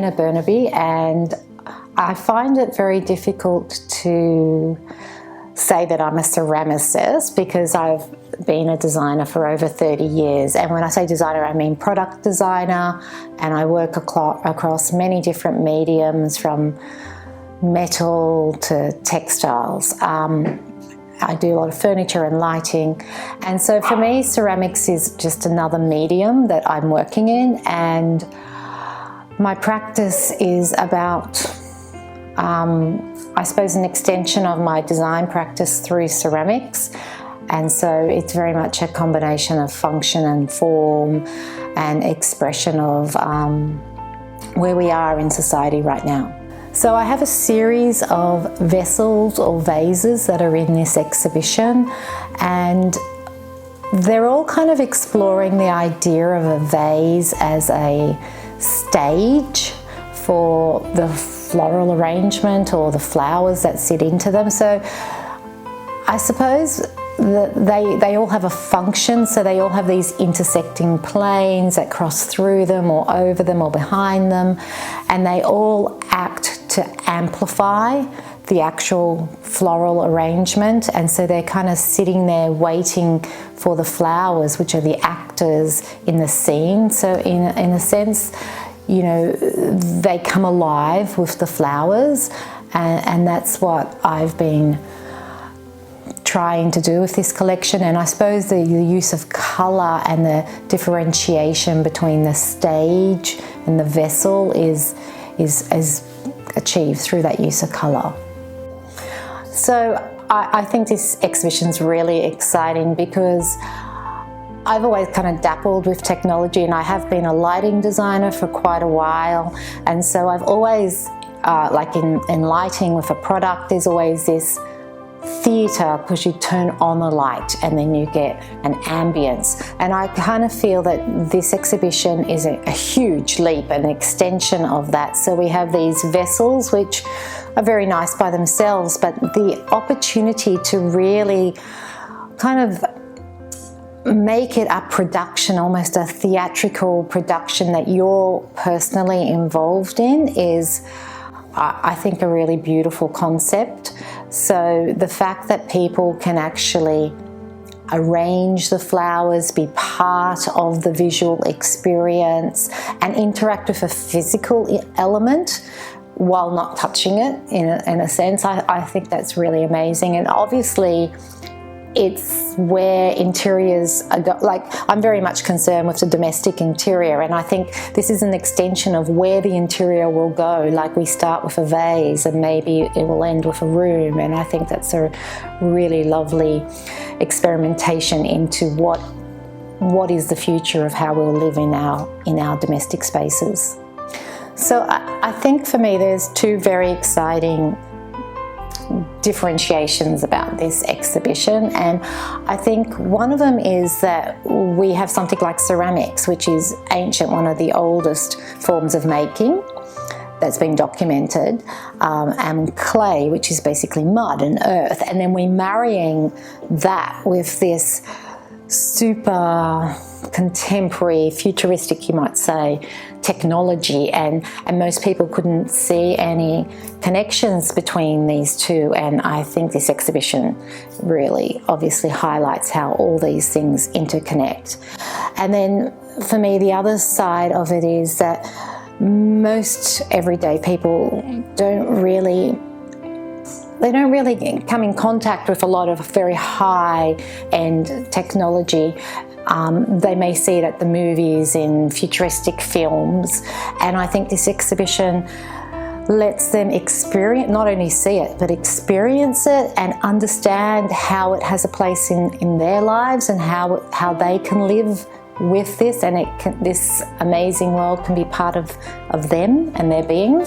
Rina Burnaby, and I find it very difficult to say that I'm a ceramicist because I've been a designer for over 30 years. And when I say designer, I mean product designer, and I work across many different mediums from metal to textiles. I do a lot of furniture and lighting. And so for me, ceramics is just another medium that I'm working in, and my practice is about I suppose an extension of my design practice through ceramics, and so it's very much a combination of function and form and expression of where we are in society right now. So I have a series of vessels or vases that are in this exhibition, and they're all kind of exploring the idea of a vase as a stage for the floral arrangement or the flowers that sit into them. So I suppose that they all have a function, so they all have these intersecting planes that cross through them or over them or behind them, and they all act to amplify the actual floral arrangement. And so they're kind of sitting there waiting for the flowers, which are the actors in the scene. So in a sense, you know, they come alive with the flowers, and that's what I've been trying to do with this collection. And I suppose the use of colour and the differentiation between the stage and the vessel is achieved through that use of colour. So I think this exhibition is really exciting because I've always kind of dabbled with technology, and I have been a lighting designer for quite a while, and so I've always, like in lighting with a product, there's always this theatre because you turn on the light and then you get an ambience, and I kind of feel that this exhibition is a huge leap, an extension of that. So we have these vessels which are very nice by themselves, but the opportunity to really kind of make it a production, almost a theatrical production that you're personally involved in, is I think a really beautiful concept. So the fact that people can actually arrange the flowers, be part of the visual experience, and interact with a physical element while not touching it in a sense, I think that's really amazing. And obviously it's where interiors are like, I'm very much concerned with the domestic interior, and I think this is an extension of where the interior will go. Like, we start with a vase and maybe it will end with a room, and I think that's a really lovely experimentation into what is the future of how we'll live in our domestic spaces. So I think for me there's two very exciting differentiations about this exhibition, and I think one of them is that we have something like ceramics, which is ancient, one of the oldest forms of making that's been documented, and clay, which is basically mud and earth, and then we're marrying that with this super contemporary, futuristic, you might say, technology, and most people couldn't see any connections between these two, and I think this exhibition really obviously highlights how all these things interconnect. And then for me, the other side of it is that most everyday people don't really come in contact with a lot of very high-end technology. They may see it at the movies, in futuristic films, and I think this exhibition lets them experience, not only see it, but experience it and understand how it has a place in their lives, and how they can live with this, and this amazing world can be part of them and their being.